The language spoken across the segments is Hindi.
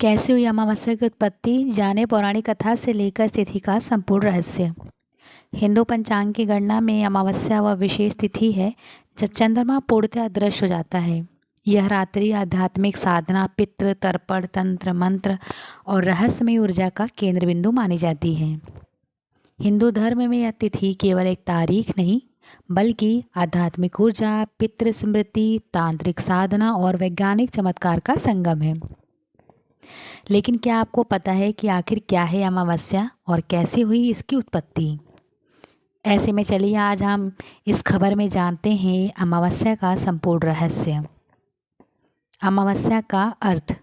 कैसे हुई अमावस्या की उत्पत्ति, जाने पौराणिक कथा से लेकर तिथि का संपूर्ण रहस्य। हिंदू पंचांग की गणना में अमावस्या वह विशेष तिथि है जब चंद्रमा पूर्णतः अदृश्य हो जाता है। यह रात्रि आध्यात्मिक साधना, पितृ तर्पण, तंत्र मंत्र और रहस्यमय ऊर्जा का केंद्र बिंदु मानी जाती है। हिंदू धर्म में यह तिथि केवल एक तारीख नहीं बल्कि आध्यात्मिक ऊर्जा, पितृ स्मृति, तांत्रिक साधना और वैज्ञानिक चमत्कार का संगम है। लेकिन क्या आपको पता है कि आखिर क्या है अमावस्या और कैसे हुई इसकी उत्पत्ति? ऐसे में चलिए आज हम इस खबर में जानते हैं अमावस्या का संपूर्ण रहस्य। अमावस्या का अर्थ।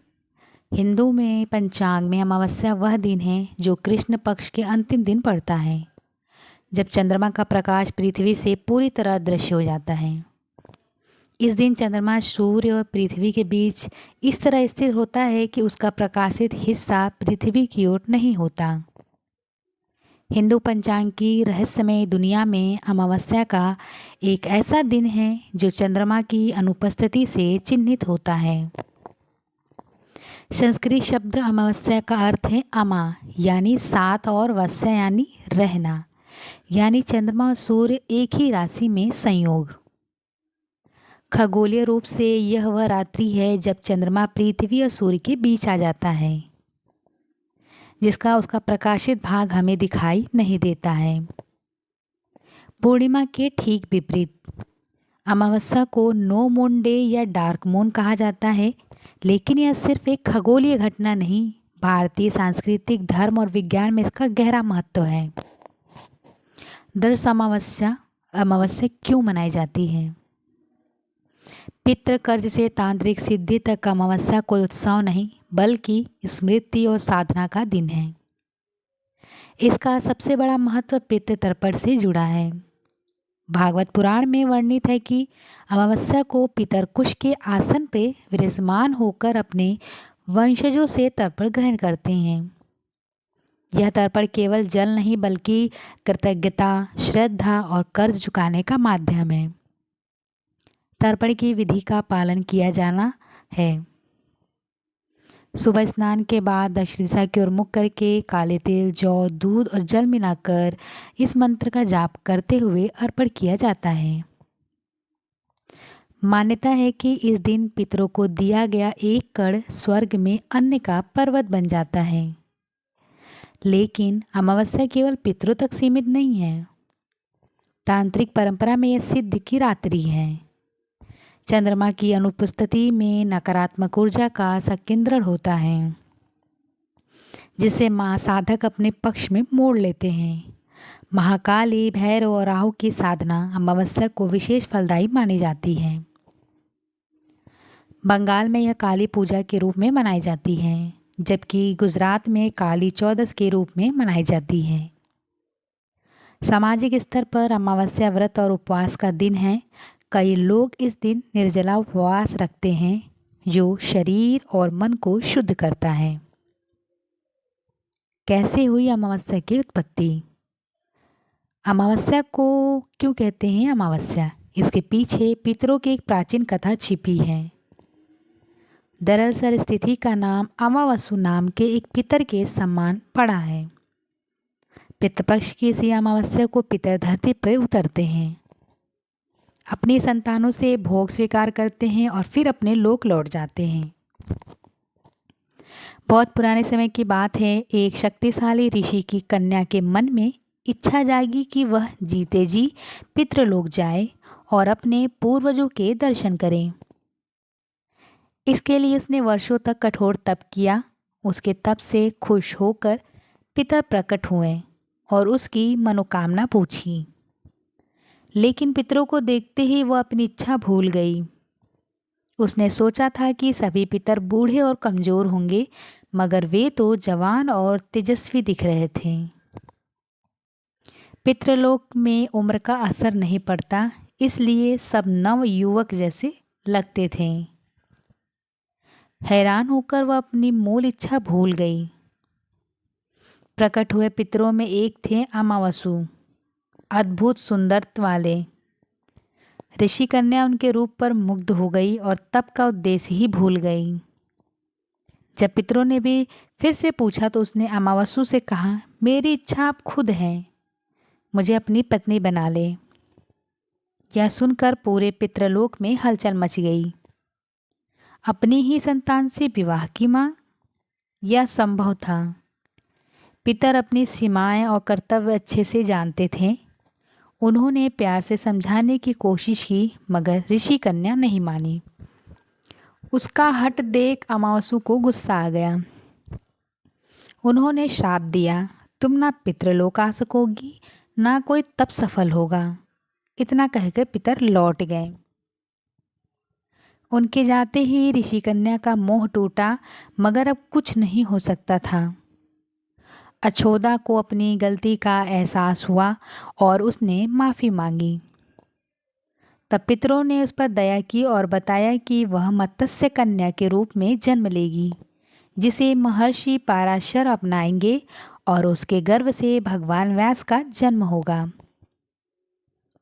हिंदू में पंचांग में अमावस्या वह दिन है जो कृष्ण पक्ष के अंतिम दिन पड़ता है, जब चंद्रमा का प्रकाश पृथ्वी से पूरी तरह अदृश्य हो जाता है। इस दिन चंद्रमा सूर्य और पृथ्वी के बीच इस तरह स्थित होता है कि उसका प्रकाशित हिस्सा पृथ्वी की ओर नहीं होता। हिंदू पंचांग की रहस्यमय दुनिया में अमावस्या का एक ऐसा दिन है जो चंद्रमा की अनुपस्थिति से चिन्हित होता है। संस्कृत शब्द अमावस्या का अर्थ है अमा यानी सात और वस्या यानी रहना, यानी चंद्रमा और सूर्य एक ही राशि में संयोग। खगोलीय रूप से यह वह रात्रि है जब चंद्रमा पृथ्वी और सूर्य के बीच आ जाता है, जिसका उसका प्रकाशित भाग हमें दिखाई नहीं देता है। पूर्णिमा के ठीक विपरीत अमावस्या को नो मून डे या डार्क मून कहा जाता है, लेकिन यह सिर्फ एक खगोलीय घटना नहीं, भारतीय सांस्कृतिक, धर्म और विज्ञान में इसका गहरा महत्व है। दरअसल अमावस्या क्यों मनाई जाती है? पितृ कर्ज से तांत्रिक सिद्धि तक अमावस्या कोई उत्सव नहीं बल्कि स्मृति और साधना का दिन है। इसका सबसे बड़ा महत्व पितृ तर्पण से जुड़ा है। भागवत पुराण में वर्णित है कि अमावस्या को पितरकुश के आसन पे विराजमान होकर अपने वंशजों से तर्पण ग्रहण करते हैं। यह तर्पण केवल जल नहीं बल्कि कृतज्ञता, श्रद्धा और कर्ज चुकाने का माध्यम है। तर्पण की विधि का पालन किया जाना है। सुबह स्नान के बाद दक्षिण दिशा की ओर मुख करके काले तिल, जौ, दूध और जल मिलाकर इस मंत्र का जाप करते हुए अर्पण किया जाता है। मान्यता है कि इस दिन पितरों को दिया गया एक कण स्वर्ग में अन्न का पर्वत बन जाता है। लेकिन अमावस्या केवल पितरों तक सीमित नहीं है। तांत्रिक परंपरा में यह सिद्ध की रात्रि है। चंद्रमा की अनुपस्थिति में नकारात्मक ऊर्जा का संकेंद्रण होता है, जिसे साधक अपने पक्ष में मोड़ लेते हैं। महाकाली, भैरव और राहु की साधना अमावस्या को विशेष फलदायी मानी जाती है। बंगाल में यह काली पूजा के रूप में मनाई जाती है, जबकि गुजरात में काली चौदस के रूप में मनाई जाती है। सामाजिक स्तर पर अमावस्या व्रत और उपवास का दिन है। कई लोग इस दिन निर्जला उपवास रखते हैं, जो शरीर और मन को शुद्ध करता है। कैसे हुई अमावस्या की उत्पत्ति? अमावस्या को क्यों कहते हैं अमावस्या? इसके पीछे पितरों की एक प्राचीन कथा छिपी है। दरअसल इस तिथि का नाम अमावसु नाम के एक पितर के सम्मान पड़ा है। पितृपक्ष की इसी अमावस्या को पितर धरती पर उतरते हैं, अपनी संतानों से भोग स्वीकार करते हैं और फिर अपने लोक लौट जाते हैं। बहुत पुराने समय की बात है। एक शक्तिशाली ऋषि की कन्या के मन में इच्छा जागी कि वह जीते जी पितृलोक जाए और अपने पूर्वजों के दर्शन करें। इसके लिए उसने वर्षों तक कठोर तप किया। उसके तप से खुश होकर पिता प्रकट हुए और उसकी मनोकामना पूछी, लेकिन पितरों को देखते ही वह अपनी इच्छा भूल गई। उसने सोचा था कि सभी पितर बूढ़े और कमज़ोर होंगे, मगर वे तो जवान और तेजस्वी दिख रहे थे। पितृलोक में उम्र का असर नहीं पड़ता, इसलिए सब नव युवक जैसे लगते थे। हैरान होकर वह अपनी मूल इच्छा भूल गई। प्रकट हुए पितरों में एक थे अमावसु, अद्भुत सुंदरत्व वाले। ऋषि कन्या उनके रूप पर मुग्ध हो गई और तप का उद्देश्य ही भूल गई। जब पितरों ने भी फिर से पूछा तो उसने अमावस्या से कहा, मेरी इच्छा आप खुद हैं, मुझे अपनी पत्नी बना ले। यह सुनकर पूरे पितृलोक में हलचल मच गई। अपनी ही संतान से विवाह की मांग, यह संभव था? पितर अपनी सीमाएं और कर्तव्य अच्छे से जानते थे। उन्होंने प्यार से समझाने की कोशिश की, मगर ऋषि कन्या नहीं मानी। उसका हठ देख अमावस्या को गुस्सा आ गया। उन्होंने श्राप दिया, तुम ना पितृलोक आ सकोगी, ना कोई तप सफल होगा। इतना कहकर पितर लौट गए। उनके जाते ही ऋषि कन्या का मोह टूटा, मगर अब कुछ नहीं हो सकता था। अछोदा को अपनी गलती का एहसास हुआ और उसने माफ़ी मांगी। तब पितरों ने उस पर दया की और बताया कि वह मत्स्य कन्या के रूप में जन्म लेगी, जिसे महर्षि पराशर अपनाएंगे और उसके गर्भ से भगवान व्यास का जन्म होगा।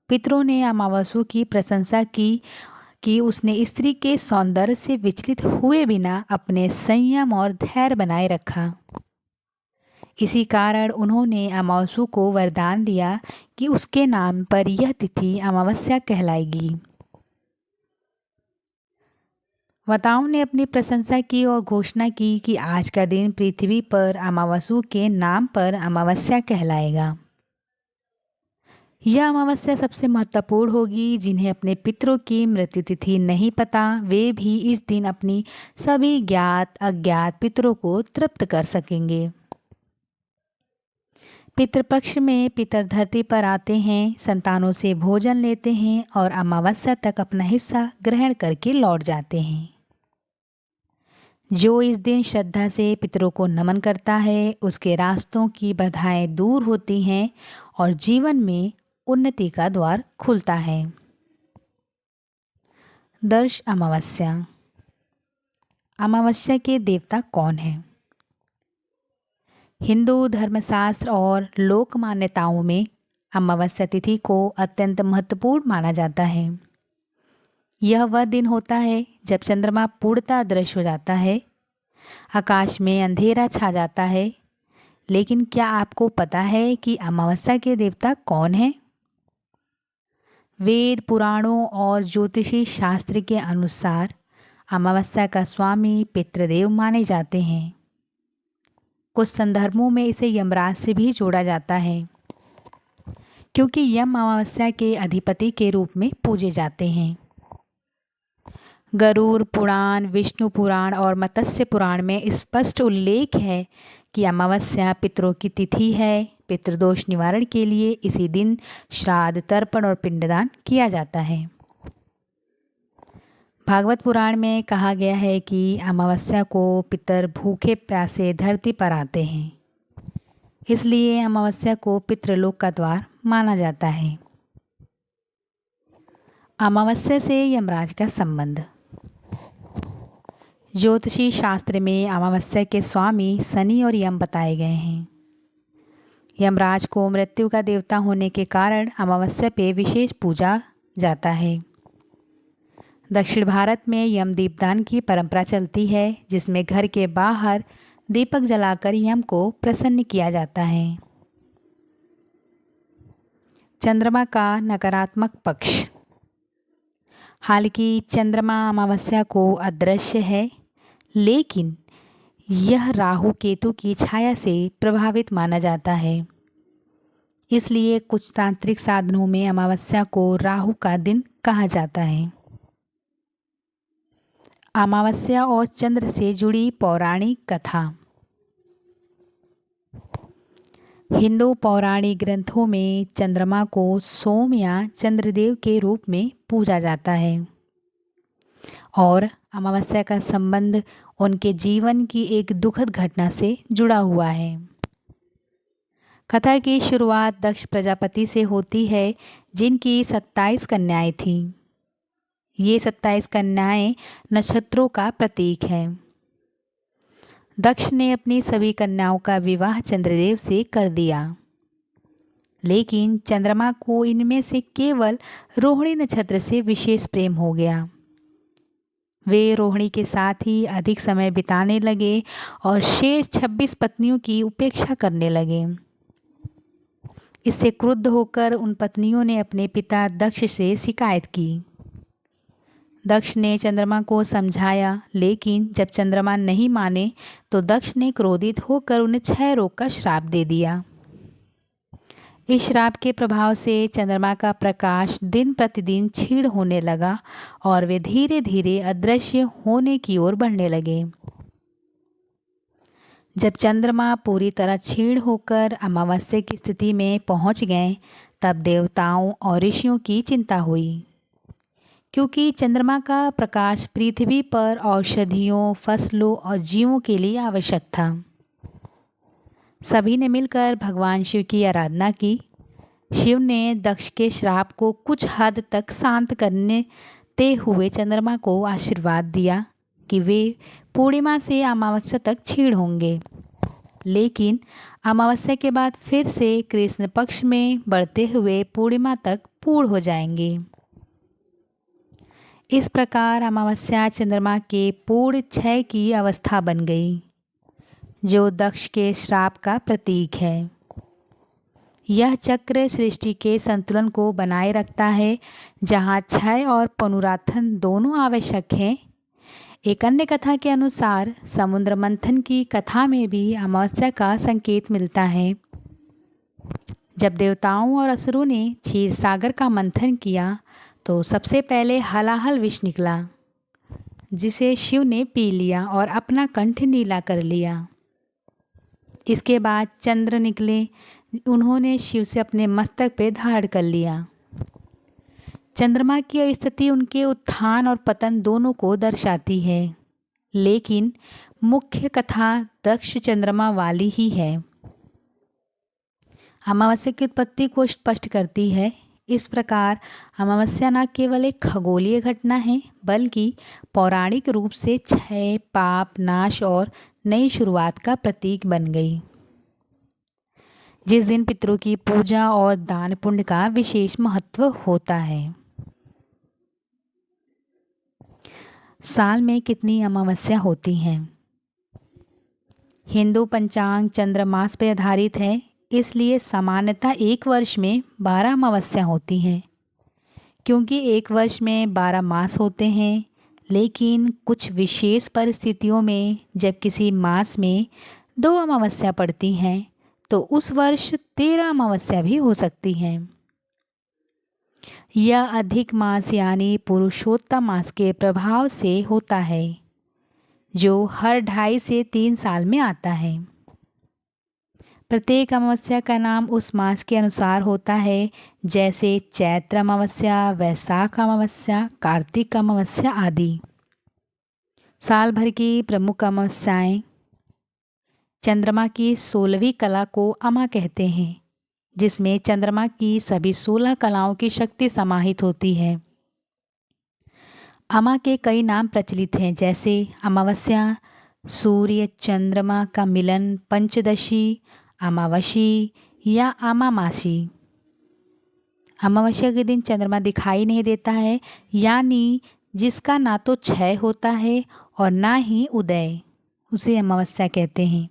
पितरों ने अमावस्या की प्रशंसा की कि उसने स्त्री के सौंदर्य से विचलित हुए बिना अपने संयम और धैर्य बनाए रखा। इसी कारण उन्होंने अमावस्या को वरदान दिया कि उसके नाम पर यह तिथि अमावस्या कहलाएगी। वताओं ने अपनी प्रशंसा की और घोषणा की कि आज का दिन पृथ्वी पर अमावस्या के नाम पर अमावस्या कहलाएगा। यह अमावस्या सबसे महत्वपूर्ण होगी। जिन्हें अपने पितरों की मृत्यु तिथि नहीं पता, वे भी इस दिन अपनी सभी ज्ञात अज्ञात पितरों को तृप्त कर सकेंगे। पितृपक्ष में पितर धरती पर आते हैं, संतानों से भोजन लेते हैं और अमावस्या तक अपना हिस्सा ग्रहण करके लौट जाते हैं। जो इस दिन श्रद्धा से पितरों को नमन करता है, उसके रास्तों की बाधाएं दूर होती हैं और जीवन में उन्नति का द्वार खुलता है। दर्श अमावस्या। अमावस्या के देवता कौन हैं? हिंदू धर्मशास्त्र और लोक मान्यताओं में अमावस्या तिथि को अत्यंत महत्वपूर्ण माना जाता है। यह वह दिन होता है जब चंद्रमा पूर्णतः अदृश्य हो जाता है, आकाश में अंधेरा छा जाता है। लेकिन क्या आपको पता है कि अमावस्या के देवता कौन हैं? वेद, पुराणों और ज्योतिषी शास्त्र के अनुसार अमावस्या का स्वामी पितृदेव माने जाते हैं। कुछ संदर्भों में इसे यमराज से भी जोड़ा जाता है, क्योंकि यम अमावस्या के अधिपति के रूप में पूजे जाते हैं। गरुड़ पुराण, विष्णु पुराण और मत्स्य पुराण में स्पष्ट उल्लेख है कि अमावस्या पितरों की तिथि है। पितृदोष निवारण के लिए इसी दिन श्राद्ध, तर्पण और पिंडदान किया जाता है। भागवत पुराण में कहा गया है कि अमावस्या को पितर भूखे प्यासे धरती पर आते हैं, इसलिए अमावस्या को पितृलोक का द्वार माना जाता है। अमावस्या से यमराज का संबंध। ज्योतिषी शास्त्र में अमावस्या के स्वामी शनि और यम बताए गए हैं। यमराज को मृत्यु का देवता होने के कारण अमावस्या पे विशेष पूजा जाता है। दक्षिण भारत में यम दीपदान की परंपरा चलती है, जिसमें घर के बाहर दीपक जलाकर यम को प्रसन्न किया जाता है। चंद्रमा का नकारात्मक पक्ष। हालांकि चंद्रमा अमावस्या को अदृश्य है, लेकिन यह राहु केतु की छाया से प्रभावित माना जाता है। इसलिए कुछ तांत्रिक साधनों में अमावस्या को राहु का दिन कहा जाता है। अमावस्या और चंद्र से जुड़ी पौराणिक कथा। हिंदू पौराणिक ग्रंथों में चंद्रमा को सोम या चंद्रदेव के रूप में पूजा जाता है और अमावस्या का संबंध उनके जीवन की एक दुखद घटना से जुड़ा हुआ है। कथा की शुरुआत दक्ष प्रजापति से होती है, जिनकी 27 कन्याएं थीं। ये 27 कन्याएं नक्षत्रों का प्रतीक हैं। दक्ष ने अपनी सभी कन्याओं का विवाह चंद्रदेव से कर दिया, लेकिन चंद्रमा को इनमें से केवल रोहिणी नक्षत्र से विशेष प्रेम हो गया। वे रोहिणी के साथ ही अधिक समय बिताने लगे और शेष 26 पत्नियों की उपेक्षा करने लगे। इससे क्रुद्ध होकर उन पत्नियों ने अपने पिता दक्ष से शिकायत की। दक्ष ने चंद्रमा को समझाया, लेकिन जब चंद्रमा नहीं माने तो दक्ष ने क्रोधित होकर उन्हें क्षय रोग का श्राप दे दिया। इस श्राप के प्रभाव से चंद्रमा का प्रकाश दिन प्रतिदिन क्षीण होने लगा और वे धीरे धीरे अदृश्य होने की ओर बढ़ने लगे। जब चंद्रमा पूरी तरह क्षीण होकर अमावस्या की स्थिति में पहुंच गए, तब देवताओं और ऋषियों की चिंता हुई, क्योंकि चंद्रमा का प्रकाश पृथ्वी पर औषधियों, फसलों और जीवों के लिए आवश्यक था। सभी ने मिलकर भगवान शिव की आराधना की। शिव ने दक्ष के श्राप को कुछ हद तक शांत करते हुए चंद्रमा को आशीर्वाद दिया कि वे पूर्णिमा से अमावस्या तक क्षीण होंगे, लेकिन अमावस्या के बाद फिर से कृष्ण पक्ष में बढ़ते हुए पूर्णिमा तक पूर्ण हो जाएंगे। इस प्रकार अमावस्या चंद्रमा के पूर्ण क्षय की अवस्था बन गई, जो दक्ष के श्राप का प्रतीक है। यह चक्र सृष्टि के संतुलन को बनाए रखता है, जहाँ क्षय और पुनरुत्थान दोनों आवश्यक हैं। एक अन्य कथा के अनुसार समुद्र मंथन की कथा में भी अमावस्या का संकेत मिलता है। जब देवताओं और असुरों ने क्षीर सागर का मंथन किया तो सबसे पहले हलाहल विष निकला, जिसे शिव ने पी लिया और अपना कंठ नीला कर लिया। इसके बाद चंद्र निकले, उन्होंने शिव से अपने मस्तक पे धारण कर लिया। चंद्रमा की स्थिति उनके उत्थान और पतन दोनों को दर्शाती है, लेकिन मुख्य कथा दक्ष चंद्रमा वाली ही है। अमावस्या की उत्पत्ति को स्पष्ट करती है। इस प्रकार अमावस्या न केवल एक खगोलीय घटना है, बल्कि पौराणिक रूप से क्षय, पाप, नाश और नई शुरुआत का प्रतीक बन गई, जिस दिन पितरों की पूजा और दान पुण्य का विशेष महत्व होता है। साल में कितनी अमावस्या होती हैं? हिंदू पंचांग चंद्रमास पर आधारित है, इसलिए सामान्यतः एक वर्ष में 12 अमावस्या होती हैं। क्योंकि एक वर्ष में 12 मास होते हैं, लेकिन कुछ विशेष परिस्थितियों में जब किसी मास में 2 अमावस्या पड़ती हैं, तो उस वर्ष 13 अमावस्या भी हो सकती हैं। यह अधिक मास यानी पुरुषोत्तम मास के प्रभाव से होता है, जो हर 2.5 से 3 साल में आता है। प्रत्येक अमावस्या का नाम उस मास के अनुसार होता है, जैसे चैत्र अमावस्या, वैशाख अमावस्या, कार्तिक अमावस्या आदि। साल भर की प्रमुख अमावस्याएं। चंद्रमा की 16वीं कला को अमा कहते हैं, जिसमें चंद्रमा की सभी 16 कलाओं की शक्ति समाहित होती है। अमा के कई नाम प्रचलित हैं, जैसे अमावस्या, सूर्य चंद्रमा का मिलन, पंचदशी, अमावशी या अमामासी। अमावस्या के दिन चंद्रमा दिखाई नहीं देता है, यानी जिसका ना तो क्षय होता है और ना ही उदय, उसे अमावस्या कहते हैं।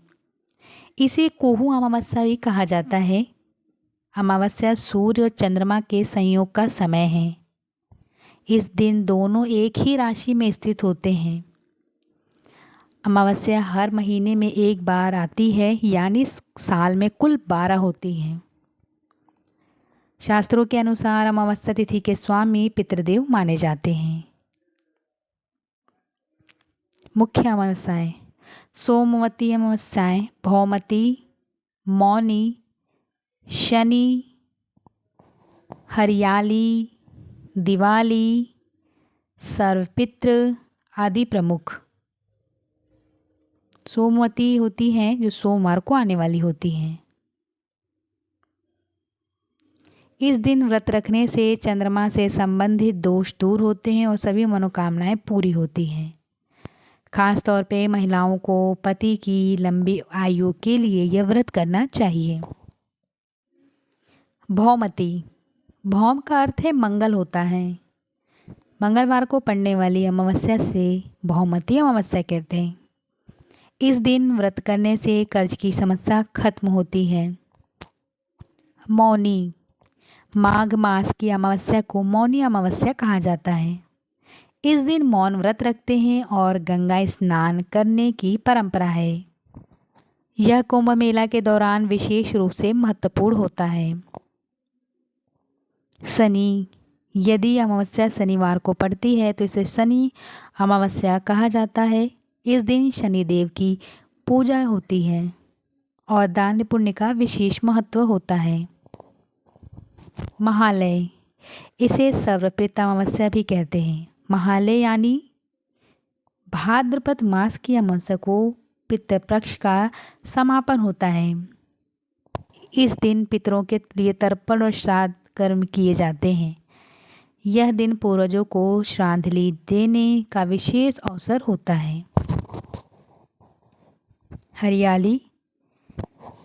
इसे कोहू अमावस्या भी कहा जाता है। अमावस्या सूर्य और चंद्रमा के संयोग का समय है। इस दिन दोनों एक ही राशि में स्थित होते हैं। अमावस्या हर महीने में एक बार आती है, यानी साल में कुल 12 होती हैं। शास्त्रों के अनुसार अमावस्या तिथि के स्वामी पितृदेव माने जाते हैं। मुख्य अमावस्याएं: सोमवती अमावस्याएं, भौमती, मौनी, शनि, हरियाली, दिवाली, सर्वपित्र आदि प्रमुख। सोमवती होती हैं जो सोमवार को आने वाली होती हैं। इस दिन व्रत रखने से चंद्रमा से संबंधित दोष दूर होते हैं और सभी मनोकामनाएं पूरी होती हैं। खास तौर पे महिलाओं को पति की लंबी आयु के लिए यह व्रत करना चाहिए। भौमती, भौम का अर्थ है मंगल होता है। मंगलवार को पड़ने वाली अमावस्या से बहुमती अमावस्या कहते हैं। इस दिन व्रत करने से कर्ज की समस्या खत्म होती है। मौनी, माघ मास की अमावस्या को मौनी अमावस्या कहा जाता है। इस दिन मौन व्रत रखते हैं और गंगा स्नान करने की परंपरा है। यह कुंभ मेला के दौरान विशेष रूप से महत्वपूर्ण होता है। शनि, यदि अमावस्या शनिवार को पड़ती है तो इसे शनि अमावस्या कहा जाता है। इस दिन शनिदेव की पूजा होती है और दान पुण्य का विशेष महत्व होता है। महालय, इसे सर्वपितृ अमावस्या भी कहते हैं। महालय यानी भाद्रपद मास की अमावस्या को पितृपक्ष का समापन होता है। इस दिन पितरों के लिए तर्पण और श्राद्ध कर्म किए जाते हैं। यह दिन पूर्वजों को श्रद्धांजलि देने का विशेष अवसर होता है। हरियाली,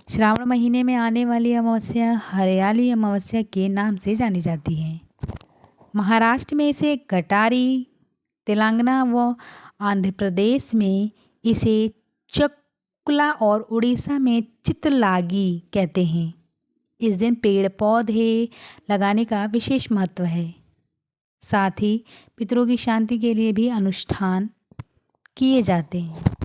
श्रावण महीने में आने वाली अमावस्या हरियाली अमावस्या के नाम से जानी जाती है। महाराष्ट्र में इसे गटारी, तेलंगाना व आंध्र प्रदेश में इसे चकुला और उड़ीसा में चित्रलागी कहते हैं। इस दिन पेड़ पौधे लगाने का विशेष महत्व है। साथ ही पितरों की शांति के लिए भी अनुष्ठान किए जाते हैं।